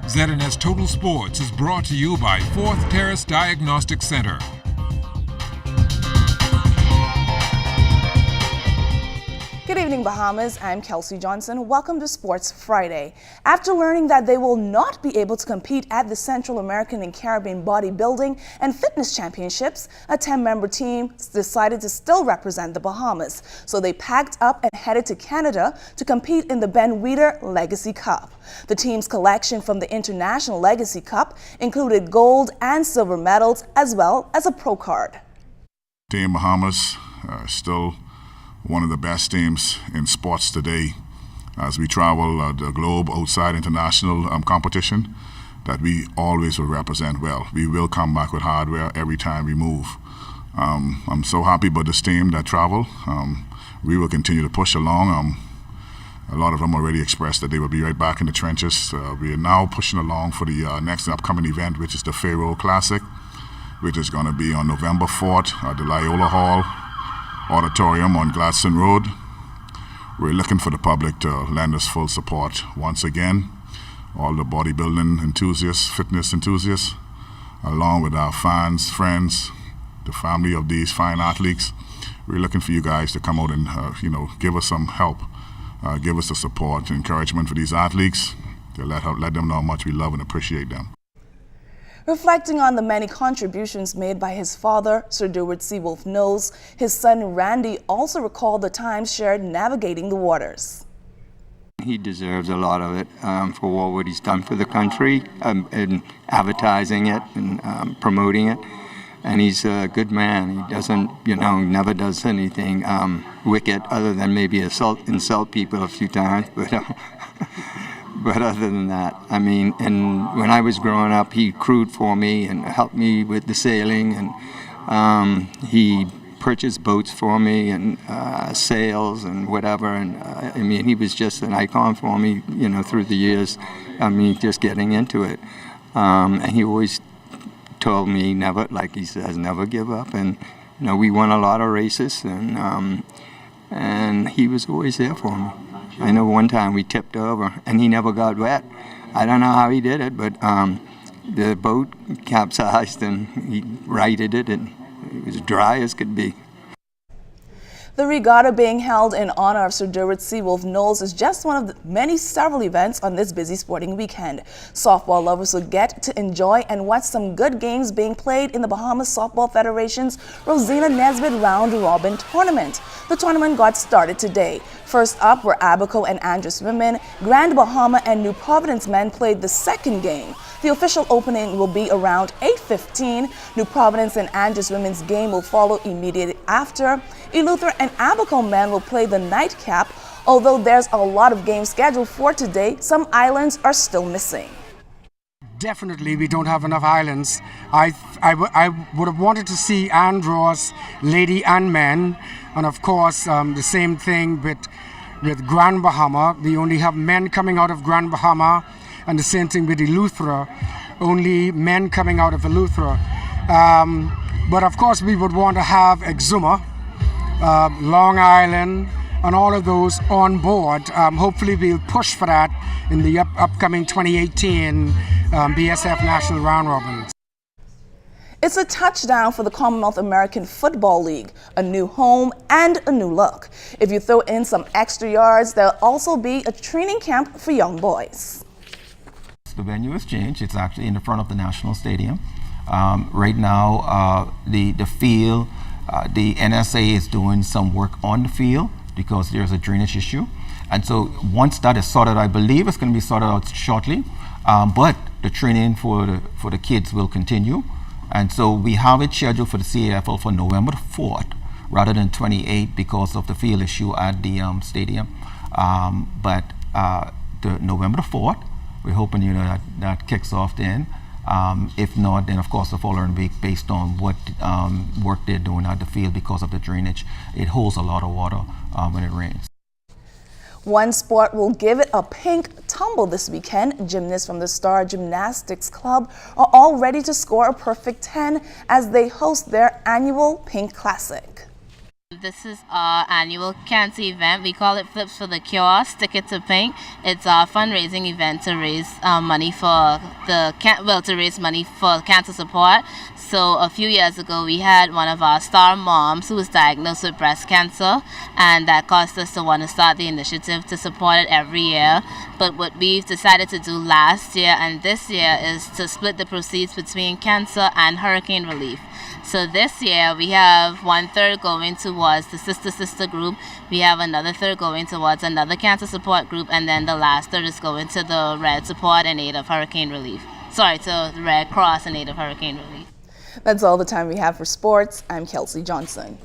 ZNS Total Sports is brought to you by 4th Terrace Diagnostic Center. Good evening, Bahamas. I'm Kelsey Johnson. Welcome to Sports Friday. After learning that they will not be able to compete at the Central American and Caribbean Bodybuilding and Fitness Championships, a 10-member team decided to still represent the Bahamas. So they packed up and headed to Canada to compete in the Ben Weider Legacy Cup. The team's collection from the International Legacy Cup included gold and silver medals as well as a pro card. Team Bahamas still one of the best teams in sports today as we travel the globe outside international competition, that we always will represent well. We will come back with hardware every time we move. I'm so happy about this team that travel. We will continue to push along. A lot of them already expressed that they will be right back in the trenches. We are now pushing along for the next upcoming event, which is the Pharaoh Classic, which is going to be on November 4th at the Loyola Hall Auditorium on Gladstone Road. We're looking for the public to lend us full support once again. All the bodybuilding enthusiasts, fitness enthusiasts, along with our fans, friends, the family of these fine athletes. We're looking for you guys to come out and give us some help, give us the support, encouragement for these athletes, to let them know how much we love and appreciate them. Reflecting on the many contributions made by his father, Sir Dewart Seawolf Knowles, his son Randy also recalled the times shared navigating the waters. He deserves a lot of it for what he's done for the country, in advertising it and promoting it. And he's a good man. He doesn't, never does anything wicked other than maybe insult people a few times. But other than that, and when I was growing up, he crewed for me and helped me with the sailing, and he purchased boats for me and sails and whatever. And he was just an icon for me, through the years. Just getting into it. And he always told me never, like he says, never give up. And we won a lot of races, and he was always there for me. I know one time we tipped over and he never got wet. I don't know how he did it, but the boat capsized and he righted it, and it was dry as could be. The regatta being held in honor of Sir Dewart Seawolf Knowles is just one of the several events on this busy sporting weekend. Softball lovers will get to enjoy and watch some good games being played in the Bahamas Softball Federation's Rosina Nesbitt Round Robin Tournament. The tournament got started today. First up were Abaco and Andros women. Grand Bahama and New Providence men played the second game. The official opening will be around 8:15. New Providence and Andros women's game will follow immediately after. Eleuthera and Abaco men will play the nightcap. Although there's a lot of games scheduled for today, some islands are still missing. Definitely, we don't have enough islands. I would have wanted to see Andros, lady and men, and of course the same thing with Grand Bahama. We only have men coming out of Grand Bahama, and the same thing with Eleuthera, only men coming out of Eleuthera. But of course we would want to have Exuma, Long Island, and all of those on board. Hopefully we'll push for that in the upcoming 2018 BSF National Round Robins. It's a touchdown for the Commonwealth American Football League, a new home and a new look. If you throw in some extra yards, there'll also be a training camp for young boys. The venue has changed. It's actually in the front of the National Stadium. Right now, the field, the NSA is doing some work on the field because there's a drainage issue. And so once that is sorted, I believe it's going to be sorted out shortly. But the training for the kids will continue. And so we have it scheduled for the CAFL for November 4th rather than 28th because of the field issue at the stadium. But the November 4th, we're hoping that kicks off then. If not, then of course the following week, based on what work they're doing at the field because of the drainage. It holds a lot of water when it rains. One sport will give it a pink tumble this weekend. Gymnasts from the Star Gymnastics Club are all ready to score a perfect 10 as they host their annual Pink Classic. This is our annual cancer event. We call it Flips for the Cure, Stick It to Pink. It's our fundraising event to raise money for to raise money for cancer support. So a few years ago, we had one of our star moms who was diagnosed with breast cancer, and that caused us to want to start the initiative to support it every year. But what we've decided to do last year and this year is to split the proceeds between cancer and hurricane relief. So this year we have 1/3 going towards the Sister group. We have another third going towards another cancer support group, and then the last third is going to the Red Support in aid of hurricane relief. Sorry, to the Red Cross in aid of hurricane relief. That's all the time we have for sports. I'm Kelsey Johnson.